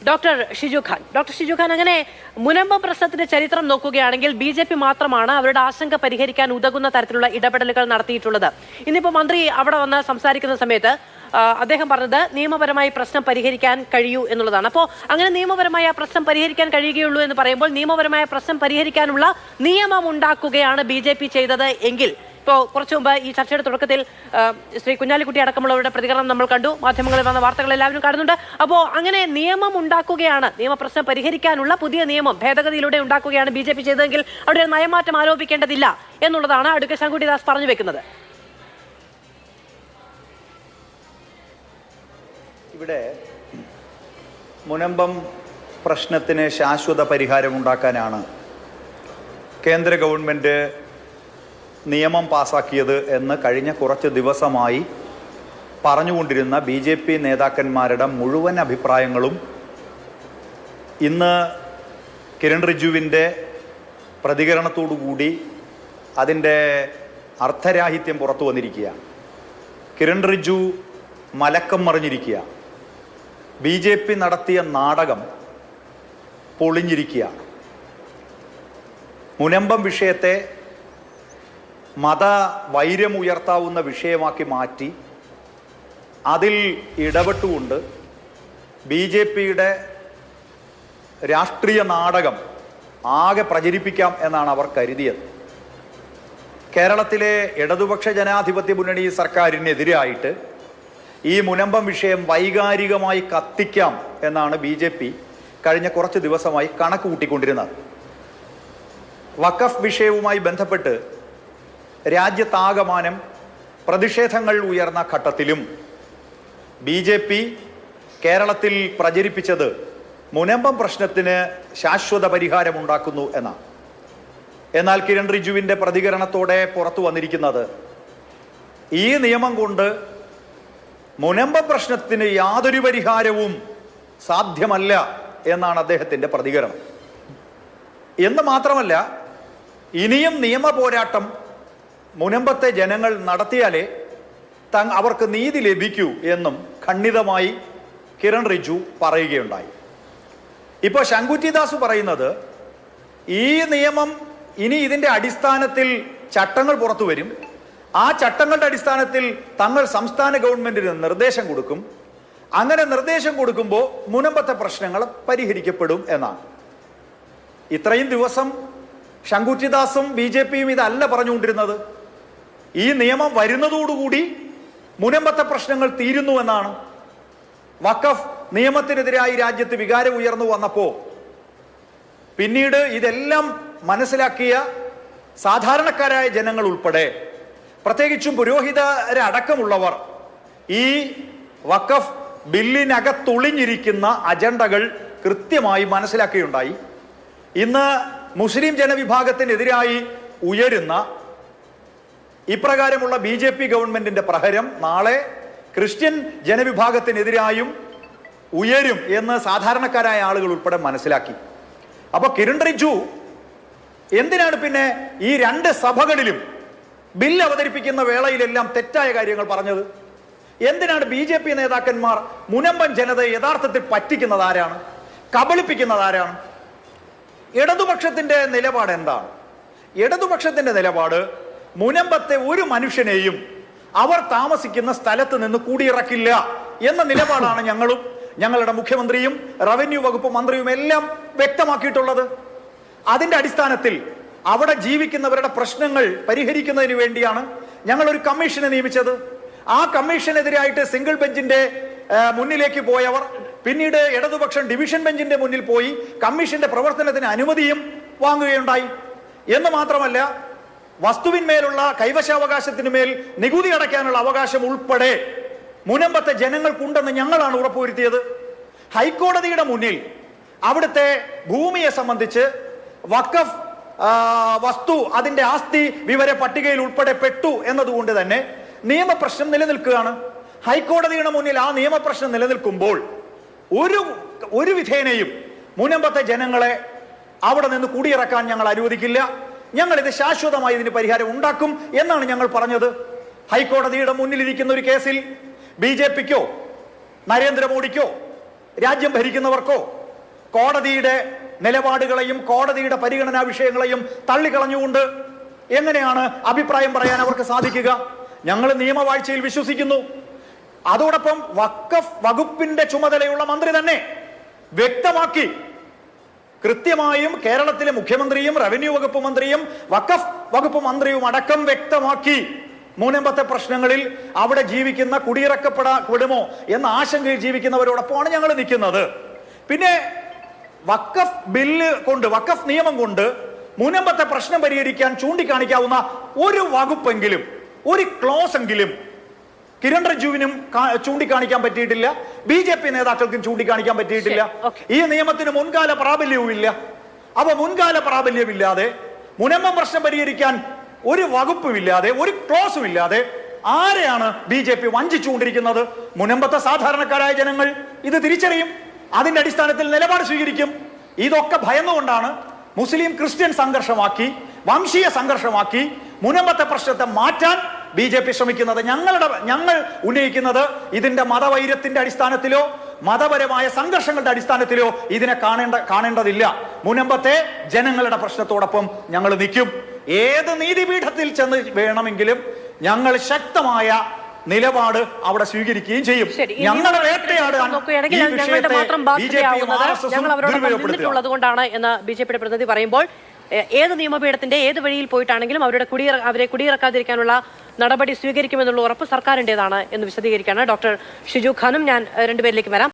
Doctor Shiju Khan, അങ്ങനെ മുനമ്പം പ്രശ്നത്തിന്റെ ചരിത്രം നോക്കുകയാണെങ്കിൽ BJP മാത്രമാണ് അവരുടെ ആശങ്ക പരിഹരിക്കാൻ ഉതകുന്ന തരത്തിലുള്ള ഇടപെടലുകൾ നടത്തിയിട്ടുള്ളത്. ഇന്നിപ്പോ മന്ത്രി അവിടെ വന്ന് സംസാരിക്കുന്ന സമയത്ത് അദ്ദേഹം പറഞ്ഞത് നിയമപരമായി പ്രശ്നം പരിഹരിക്കാൻ കഴിയൂ എന്നുള്ളതാണ്. അപ്പോൾ അങ്ങനെ നിയമപരമായ പ്രശ്നം പരിഹരിക്കാൻ കഴിയുകയുള്ളൂ എന്ന് പറയുമ്പോൾ നിയമപരമായ പ്രശ്നം പരിഹരിക്കാനുള്ള നിയമം ഉണ്ടാക്കുകയാണ് BJP ചെയ്തത് എങ്കിൽ, ഇപ്പോൾ കുറച്ചു മുമ്പ് ഈ ചർച്ചയുടെ തുടക്കത്തിൽ ശ്രീ കുഞ്ഞാലിക്കുട്ടി അടക്കമുള്ളവരുടെ പ്രതികരണം നമ്മൾ കണ്ടു, മാധ്യമങ്ങളിൽ വന്ന വാർത്തകൾ എല്ലാവരും കാണുന്നുണ്ട്. അപ്പോൾ അങ്ങനെ നിയമം ഉണ്ടാക്കുകയാണ്, നിയമപ്രശ്നം പരിഹരിക്കാനുള്ള പുതിയ നിയമം ഭേദഗതിയിലൂടെ ഉണ്ടാക്കുകയാണ് BJP ചെയ്തതെങ്കിൽ അവിടെ നയമാറ്റം ആരോപിക്കേണ്ടതില്ല എന്നുള്ളതാണ് അഡ്വക്കേറ്റ് ശങ്കുട്ടിദാസ് പറഞ്ഞു വെക്കുന്നത്. ഇവിടെ മുനമ്പം പ്രശ്നത്തിന് ശാശ്വത പരിഹാരമുണ്ടാക്കാനാണ് കേന്ദ്ര ഗവൺമെൻറ് നിയമം പാസാക്കിയത് എന്ന് കഴിഞ്ഞ കുറച്ച് ദിവസമായി പറഞ്ഞുകൊണ്ടിരുന്ന BJP നേതാക്കന്മാരുടെ മുഴുവൻ അഭിപ്രായങ്ങളും ഇന്ന് കിരൺ റിജിജുവിൻ്റെ പ്രതികരണത്തോടുകൂടി അതിൻ്റെ അർത്ഥരാഹിത്യം പുറത്തു വന്നിരിക്കുകയാണ്. കിരൺ റിജിജു മലക്കം മറിഞ്ഞിരിക്കുക. BJP നടത്തിയ നാടകം പൊളിഞ്ഞിരിക്കുകയാണ്. മുനമ്പം വിഷയത്തെ മതവൈര്യമുയർത്താവുന്ന വിഷയമാക്കി മാറ്റി അതിൽ ഇടപെട്ടുകൊണ്ട് BJPയുടെ രാഷ്ട്രീയ നാടകം ആകെ പ്രചരിപ്പിക്കാം എന്നാണ് അവർ കരുതിയത്. കേരളത്തിലെ ഇടതുപക്ഷ ജനാധിപത്യ മുന്നണി സർക്കാരിനെതിരായിട്ട് ഈ മുനമ്പം വിഷയം വൈകാരികമായി കത്തിക്കാം എന്നാണ് BJP കഴിഞ്ഞ കുറച്ച് ദിവസമായി കണക്ക് കൂട്ടിക്കൊണ്ടിരുന്നത്. വഖഫ് വിഷയവുമായി ബന്ധപ്പെട്ട് രാജ്യത്താകമാനം പ്രതിഷേധങ്ങൾ ഉയർന്ന ഘട്ടത്തിലും BJP കേരളത്തിൽ പ്രചരിപ്പിച്ചത് മുനമ്പം പ്രശ്നത്തിന് ശാശ്വത പരിഹാരമുണ്ടാക്കുന്നു എന്നാണ്. എന്നാൽ കിരൺ റിജിജുവിൻ്റെ പ്രതികരണത്തോടെ പുറത്തു വന്നിരിക്കുന്നത് ഈ നിയമം കൊണ്ട് മുനമ്പം പ്രശ്നത്തിന് യാതൊരു പരിഹാരവും സാധ്യമല്ല എന്നാണ് അദ്ദേഹത്തിൻ്റെ പ്രതികരണം. എന്ന് മാത്രമല്ല, ഇനിയും നിയമ പോരാട്ടം മുനമ്പത്തെ ജനങ്ങൾ നടത്തിയാലേ അവർക്ക് നീതി ലഭിക്കൂ എന്നും ഖണ്ഡിതമായി കിരൺ റിജിജു പറയുകയുണ്ടായി. ഇപ്പോൾ ശങ്കുറ്റിദാസ് പറയുന്നത് ഈ നിയമം ഇനി ഇതിൻ്റെ അടിസ്ഥാനത്തിൽ ചട്ടങ്ങൾ പുറത്തു വരും, ആ ചട്ടങ്ങളുടെ അടിസ്ഥാനത്തിൽ തങ്ങൾ സംസ്ഥാന ഗവൺമെന്റിന് നിർദ്ദേശം കൊടുക്കും, അങ്ങനെ നിർദ്ദേശം കൊടുക്കുമ്പോൾ മുനമ്പത്തെ പ്രശ്നങ്ങൾ പരിഹരിക്കപ്പെടും എന്നാണ്. ഇത്രയും ദിവസം ശങ്കുറ്റിദാസും BJPയും ഇതല്ല പറഞ്ഞുകൊണ്ടിരുന്നത്. ഈ നിയമം വരുന്നതോടുകൂടി മുനമ്പത്തെ പ്രശ്നങ്ങൾ തീരുന്നുവെന്നാണ്. വഖഫ് നിയമത്തിനെതിരായി രാജ്യത്ത് വികാരം ഉയർന്നു വന്നപ്പോൾ പിന്നീട് ഇതെല്ലാം മനസ്സിലാക്കിയ സാധാരണക്കാരായ ജനങ്ങൾ ഉൾപ്പെടെ, പ്രത്യേകിച്ചും പുരോഹിതരടക്കമുള്ളവർ ഈ വഖഫ് ബില്ലിനകത്തൊളിഞ്ഞിരിക്കുന്ന അജണ്ടകൾ കൃത്യമായി മനസ്സിലാക്കുകയുണ്ടായി. ഇന്ന് മുസ്ലിം ജനവിഭാഗത്തിനെതിരായി ഉയരുന്ന ഇപ്രകാരമുള്ള BJP ഗവൺമെന്റിന്റെ പ്രഹരം നാളെ ക്രിസ്ത്യൻ ജനവിഭാഗത്തിനെതിരായും ഉയരും എന്ന് സാധാരണക്കാരായ ആളുകൾ ഉൾപ്പെടെ മനസ്സിലാക്കി. അപ്പോൾ കിരൺ റിജിജു എന്തിനാണ് പിന്നെ ഈ രണ്ട് സഭകളിലും ബില്ല് അവതരിപ്പിക്കുന്ന വേളയിലെല്ലാം തെറ്റായ കാര്യങ്ങൾ പറഞ്ഞത്? എന്തിനാണ് BJP നേതാക്കന്മാർ മുനമ്പൻ ജനതയെ യഥാർത്ഥത്തിൽ പറ്റിക്കുന്നത് ആരാണ്, കബളിപ്പിക്കുന്നത് ആരാണ്? ഇടതുപക്ഷത്തിന്റെ നിലപാട് എന്താണ്? ഇടതുപക്ഷത്തിന്റെ നിലപാട് മുനമ്പത്തെ ഒരു മനുഷ്യനെയും അവർ താമസിക്കുന്ന സ്ഥലത്ത് നിന്ന് കൂടിയിറക്കില്ല എന്ന നിലപാടാണ് ഞങ്ങളും ഞങ്ങളുടെ മുഖ്യമന്ത്രിയും റവന്യൂ വകുപ്പ് മന്ത്രിയും എല്ലാം വ്യക്തമാക്കിയിട്ടുള്ളത്. അതിന്റെ അടിസ്ഥാനത്തിൽ അവിടെ ജീവിക്കുന്നവരുടെ പ്രശ്നങ്ങൾ പരിഹരിക്കുന്നതിന് വേണ്ടിയാണ് ഞങ്ങൾ ഒരു കമ്മീഷനെ നിയമിച്ചത്. ആ കമ്മീഷനെതിരായിട്ട് സിംഗിൾ ബെഞ്ചിന്റെ മുന്നിലേക്ക് പോയവർ പിന്നീട് ഇടതുപക്ഷം ഡിവിഷൻ ബെഞ്ചിന്റെ മുന്നിൽ പോയി കമ്മീഷന്റെ പ്രവർത്തനത്തിന് അനുമതിയും വാങ്ങുകയുണ്ടായി. എന്ന് മാത്രമല്ല, വസ്തുവിന്മേലുള്ള കൈവശാവകാശത്തിന് മേൽ നികുതി അടയ്ക്കാനുള്ള അവകാശം ഉൾപ്പെടെ മുനമ്പത്തെ ജനങ്ങൾക്കുണ്ടെന്ന് ഞങ്ങളാണ് ഉറപ്പുവരുത്തിയത്. ഹൈക്കോടതിയുടെ മുന്നിൽ അവിടുത്തെ ഭൂമിയെ സംബന്ധിച്ച് വഖഫ് വസ്തു അതിന്റെ ആസ്തി വിവര പട്ടികയിൽ ഉൾപ്പെടെ പെട്ടു എന്നതുകൊണ്ട് തന്നെ നിയമപ്രശ്നം നിലനിൽക്കുകയാണ്. ഹൈക്കോടതിയുടെ മുന്നിൽ ആ നിയമപ്രശ്നം നിലനിൽക്കുമ്പോൾ ഒരു വിധേനയും മുനമ്പത്തെ ജനങ്ങളെ അവിടെ നിന്ന് കുടിയിറക്കാൻ ഞങ്ങൾ അനുവദിക്കില്ല. ഞങ്ങൾ ഇത് ശാശ്വതമായി ഇതിന് പരിഹാരം ഉണ്ടാക്കും എന്നാണ് ഞങ്ങൾ പറഞ്ഞത്. ഹൈക്കോടതിയുടെ മുന്നിലിരിക്കുന്ന ഒരു കേസിൽ BJPക്കോ നരേന്ദ്രമോദിക്കോ രാജ്യം ഭരിക്കുന്നവർക്കോ കോടതിയുടെ നിലപാടുകളെയും കോടതിയുടെ പരിഗണനാ വിഷയങ്ങളെയും തള്ളിക്കളഞ്ഞുകൊണ്ട് എങ്ങനെയാണ് അഭിപ്രായം പറയാൻ അവർക്ക് സാധിക്കുക? ഞങ്ങൾ നിയമവാഴ്ചയിൽ വിശ്വസിക്കുന്നു. അതോടൊപ്പം വഖഫ് വകുപ്പിന്റെ ചുമതലയുള്ള മന്ത്രി തന്നെ വ്യക്തമാക്കി, കൃത്യമായും കേരളത്തിലെ മുഖ്യമന്ത്രിയും റവന്യൂ വകുപ്പ് മന്ത്രിയും വഖഫ് വകുപ്പ് മന്ത്രിയും അടക്കം വ്യക്തമാക്കി, മുൻപത്തെ പ്രശ്നങ്ങളിൽ അവിടെ ജീവിക്കുന്ന കുടിയിറക്കപ്പെടുമോ എന്ന ആശങ്കയിൽ ജീവിക്കുന്നവരോടൊപ്പമാണ് ഞങ്ങൾ നിൽക്കുന്നത്. പിന്നെ വഖഫ് ബില്ല് കൊണ്ട്, വഖഫ് നിയമം കൊണ്ട് മുൻപത്തെ പ്രശ്നം പരിഹരിക്കാൻ ചൂണ്ടിക്കാണിക്കാവുന്ന ഒരു വകുപ്പെങ്കിലും, ഒരു ക്ലോസ് എങ്കിലും കിരൺ റിജിജുവിനും ചൂണ്ടിക്കാണിക്കാൻ പറ്റിയിട്ടില്ല, BJP നേതാക്കൾക്കും ചൂണ്ടിക്കാണിക്കാൻ പറ്റിയിട്ടില്ല. ഈ നിയമത്തിന് മുൻകാല പ്രാബല്യവും ഇല്ല. അപ്പൊ മുൻകാല പ്രാബല്യമില്ലാതെ, മുനമ്പം പ്രശ്നം പരിഹരിക്കാൻ ഒരു വകുപ്പുമില്ലാതെ, ഒരു ക്ലോസും ഇല്ലാതെ ആരെയാണ് BJP വഞ്ചിച്ചുകൊണ്ടിരിക്കുന്നത്? മുനമ്പത്തെ സാധാരണക്കാരായ ജനങ്ങൾ ഇത് തിരിച്ചറിയും, അതിന്റെ അടിസ്ഥാനത്തിൽ നിലപാട് സ്വീകരിക്കും. ഇതൊക്കെ ഭയന്നുകൊണ്ടാണ് മുസ്ലിം ക്രിസ്ത്യൻ സംഘർഷമാക്കി, വംശീയ സംഘർഷമാക്കി മുനമ്പത്തെ പ്രശ്നത്തെ മാറ്റാൻ BJP ശ്രമിക്കുന്നത്. ഞങ്ങൾ ഉന്നയിക്കുന്നത് ഇതിന്റെ മതവൈര്യത്തിന്റെ അടിസ്ഥാനത്തിലോ മതപരമായ സംഘർഷങ്ങളുടെ അടിസ്ഥാനത്തിലോ ഇതിനെ കാണേണ്ടതില്ല. മുനമ്പത്തെ ജനങ്ങളുടെ പ്രശ്നത്തോടൊപ്പം ഞങ്ങൾ നിൽക്കും. ഏത് നീതിപീഠത്തിൽ ചെന്ന് വേണമെങ്കിലും ഞങ്ങൾ ശക്തമായ നിലപാട് അവിടെ സ്വീകരിക്കുകയും ചെയ്യും. ഞങ്ങളുടെ വേട്ടയാടാൻ കൊണ്ടാണ് എന്ന് BJP പ്രതിനിധി പറയുമ്പോൾ, ഏത് നിയമപീഠത്തിന്റെ ഏത് വഴിയിൽ പോയിട്ടാണെങ്കിലും അവരെ കുടിയിറക്കാതിരിക്കാനുള്ള നടപടി സ്വീകരിക്കുമെന്നുള്ള ഉറപ്പ് സർക്കാരിൻ്റെതാണ് എന്ന് വിശദീകരിക്കുകയാണ് ഡോക്ടർ ഷിജു ഖാനും. ഞാൻ രണ്ടുപേരിലേക്ക് വരാം.